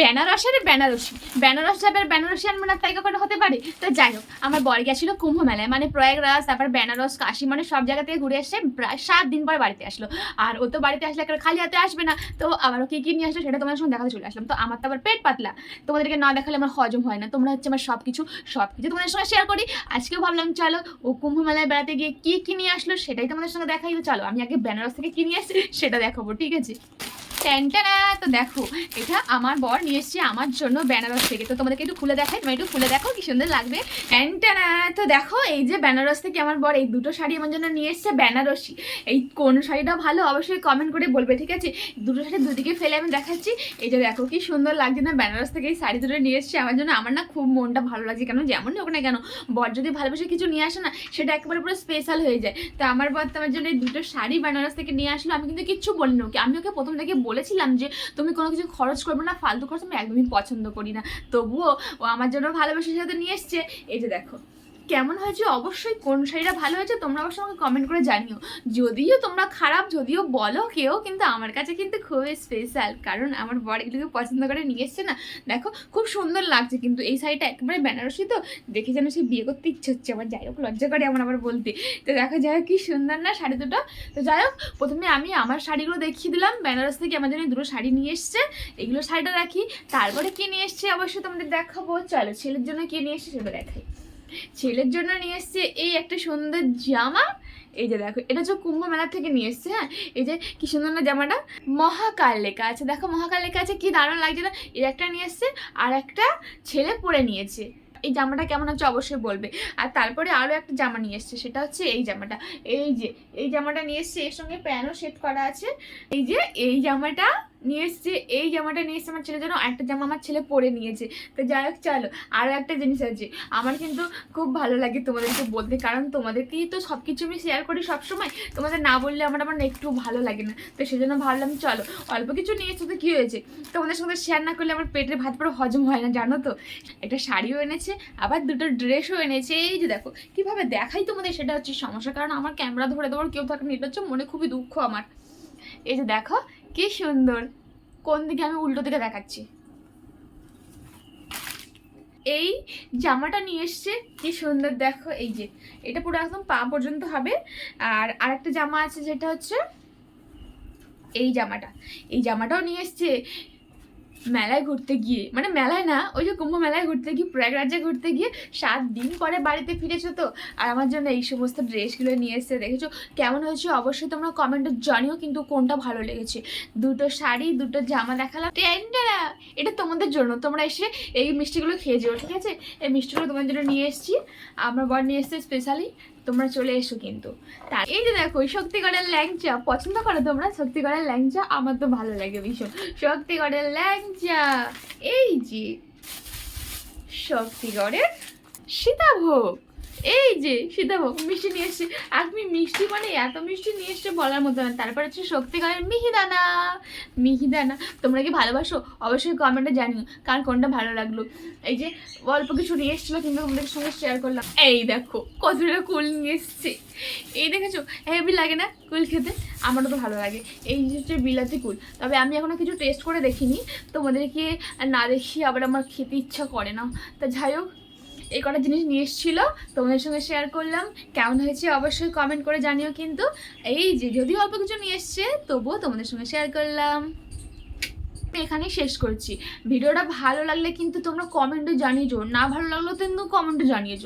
বেনারসের বেনারসি, বেনারস যাবে আর বেনারসি আনবে না, তাই কখনো হতে পারে? তো যাই হোক, আমার বর গেছিলো কুম্ভ মেলায়, মানে প্রয়াগরাজ, তারপর বেনারস, কাশি, মানে সব জায়গা থেকে ঘুরে এসে প্রায় 7 দিন পর বাড়িতে আসলো। আর ও তো বাড়িতে আসলে একটা খালি হাতে আসবে না, তো আবারও কি কি নিয়ে আসলো সেটা তোমাদের সঙ্গে দেখাতে চলে আসলাম। তো আমার তো আবার পেট পাতলা, তোমাদেরকে না দেখালে আমার হজম হয় না, তোমরা হচ্ছে আমার সব কিছু তোমাদের সঙ্গে শেয়ার করি। আজকেও ভাবলাম চলো ও কুম্ভ মেলায় বেড়াতে গিয়ে কি কি নিয়ে আসলো সেটাই তোমাদের সঙ্গে দেখাই। চলো আমি আগে বেনারস থেকে কি নিয়ে আসছি সেটা দেখাবো, ঠিক আছে? ট্যানটানা, তো দেখো এটা আমার বর নিয়ে এসছে আমার জন্য বেনারস থেকে। তো তোমাদেরকে একটু খুলে দেখাই, তুমি একটু খুলে দেখো কি সুন্দর লাগবে। ট্যানটানা, তো দেখো এই যে বেনারস থেকে আমার বর এই দুটো শাড়ি আমার জন্য নিয়ে এসছে বেনারসি। এই কোন শাড়িটা ভালো অবশ্যই কমেন্ট করে বলবে, ঠিক আছে? দুটো শাড়ি দুদিকে ফেলে আমি দেখাচ্ছি। এই যে দেখো কি সুন্দর লাগছে না, বেনারস থেকে এই শাড়ি দুটো নিয়ে এসছে আমার জন্য। আমার না খুব মনটা ভালো লাগছে, কেন যেমনই হোক না কেন বর যদি ভালোবেসে কিছু নিয়ে আসে না সেটা একেবারে পুরো স্পেশাল হয়ে যায়। তো আমার বর তো আমার জন্য এই দুটো শাড়ি বেনারস থেকে নিয়ে আসলো। আমি কিন্তু কিচ্ছু বলিনি ওকে, আমি ওকে প্রথম থেকে বলেছিলাম যে তুমি কোনো কিছু খরচ করবে না, ফালতু খরচ আমি একদমই পছন্দ করি না। তবুও ও আমার জন্য ভালোবাসার সাথে নিয়ে এসছে। এই যে দেখো কেমন হয়েছে, অবশ্যই কোন শাড়িটা ভালো হয়েছে তোমরা অবশ্যই আমাকে কমেন্ট করে জানিও। যদিও তোমরা খারাপ যদিও বলো কেউ, কিন্তু আমার কাছে কিন্তু খুবই স্পেশাল, কারণ আমার বর এগুলোকে পছন্দ করে নিয়ে এসছে না। দেখো খুব সুন্দর লাগছে, কিন্তু এই শাড়িটা একেবারে বেনারসি তো দেখে যেন সে বিয়ে করতে ইচ্ছে হচ্ছে আমার। যাই হোক লজ্জা করে আমার আবার বলতে। তো দেখো যাই হোক কি সুন্দর না শাড়ি দুটো। তো যাই হোক প্রথমে আমি আমার শাড়িগুলো দেখিয়ে দিলাম, বেনারস থেকে আমার জন্য দুটো শাড়ি নিয়ে এসছে, এগুলো শাড়িটা রাখি। তারপরে কি নিয়ে এসছে অবশ্যই তোমাদের দেখাবো। চলো ছেলের জন্য কি নিয়ে এসছে সেটা দেখাই। ছেলের জন্য নিয়ে এসছে এই একটা সুন্দর জামা। এই যে দেখো এটা হচ্ছে কুম্ভ মেলা থেকে নিয়ে এসছে। হ্যাঁ এই যে কি সুন্দর না জামাটা, মহাকাল লেখা আছে, দেখো মহাকাল লেখা আছে, কি দারুণ লাগছে না। এই একটা নিয়ে এসছে আর একটা ছেলে পরে নিয়েছে। এই জামাটা কেমন হচ্ছে অবশ্যই বলবে। আর তারপরে আরও একটা জামা নিয়ে এসছে, সেটা হচ্ছে এই জামাটা। এই যে এই জামাটা নিয়ে এসছে, এর সঙ্গে প্যান্টও সেট করা আছে। এই যে এই জামাটা নিয়ে এসছে, এই জামাটা নিয়ে এসছে আমার ছেলের জন্য, একটা জামা আমার ছেলে পরে নিয়েছে। তো যাই হোক চলো আরও একটা জিনিস আছে, আমার কিন্তু খুব ভালো লাগে তোমাদেরকে বলতে, কারণ তোমাদেরকেই তো সব কিছু আমি শেয়ার করি সবসময়, তোমাদের না বললে আমার একটু ভালো লাগে না। তো সেজন্য ভাবলাম চলো অল্প কিছু নিয়ে এসে তো কী হয়েছে, তোমাদের সঙ্গে শেয়ার না করলে আমার পেটের ভাত পুরো হজম হয় না, জানো তো। একটা শাড়িও এনেছে, আবার দুটো ড্রেসও এনেছে। এই যে দেখো কীভাবে দেখাই তোমাদের, সেটা হচ্ছে সমস্যা, কারণ আমার ক্যামেরা ধরে দেওয়ার কেউ থাকে না, এটা হচ্ছে মনে খুবই দুঃখ আমার। এই যে দেখো কি সুন্দর, কোন দিকে আমি উল্টো দিকে দেখাচ্ছি। এই জামাটা নিয়ে এসছে কি সুন্দর, দেখো এই যে এটা পুরো একদম পা পর্যন্ত হবে। আর আরেকটা জামা আছে যেটা হচ্ছে এই জামাটা, এই জামাটাও নিয়ে এসছে মেলায় ঘুরতে গিয়ে, মানে মেলায় না ওই যে কুম্ভ মেলায় ঘুরতে গিয়ে, প্রয়াগরাজে ঘুরতে গিয়ে 7 দিন পরে বাড়িতে ফিরেছো তো। আর আমার জন্য এই সমস্ত ড্রেসগুলো নিয়ে এসছে, দেখেছো কেমন হয়েছে অবশ্যই তোমরা কমেন্টে জানিও কিন্তু কোনটা ভালো লেগেছে। দুটো শাড়ি দুটো জামা দেখালাম, এটা তোমাদের জন্য, তোমরা এসে এই মিষ্টিগুলো খেয়ে যেও, ঠিক আছে? এই মিষ্টিগুলো তোমার জন্য নিয়ে এসেছি, আমার বর নিয়ে এসছে স্পেশালি, তোমরা চলে এসো কিন্তু। তার এই যে দেখো শক্তিগড়ের ল্যাংচা, পছন্দ করো তোমরা শক্তিগড়ের ল্যাংচা? আমার তো ভালো লাগে ভীষণ শক্তিগড়ের ল্যাংচা। এই যে শক্তিগড়ের সীতাভোগ, এই যে সীতাভোগ মিষ্টি নিয়ে এসছে। আর তুমি মিষ্টি মানে এত মিষ্টি নিয়ে এসছে বলার মতো না। তারপর হচ্ছে শক্তিগড়ের মিহিদানা, মিহিদানা তোমরা কি ভালোবাসো অবশ্যই কমেন্টে জানিও কার কোনটা ভালো লাগলো। এই যে অল্প কিছু নিয়ে এসেছিলো কিন্তু তোমাদের সঙ্গে শেয়ার করলাম। এই দেখো কতটা কুল নিয়ে এসছে, এই দেখেছো হেভি লাগে না কুল খেতে? আমারও তো ভালো লাগে। এই হচ্ছে বিলাতি কুল, তবে আমি এখনও কিছু টেস্ট করে দেখিনি, তোমাদেরকে না দেখি আবার আমার খেতে ইচ্ছা করে না। তা যাই হোক এই কটা জিনিস নিয়ে এসেছিলো, তোমাদের সঙ্গে শেয়ার করলাম, কেমন হয়েছে অবশ্যই কমেন্ট করে জানিও কিন্তু। এই যে যদিও অল্প কিছু নিয়ে এসছে তবুও তোমাদের সঙ্গে শেয়ার করলাম। এখানেই শেষ করছি। ভিডিওটা ভালো লাগলে কিন্তু তোমরা কমেন্টে জানিয়ে, না ভালো লাগলো কিন্তু কমেন্টে জানিয়ে।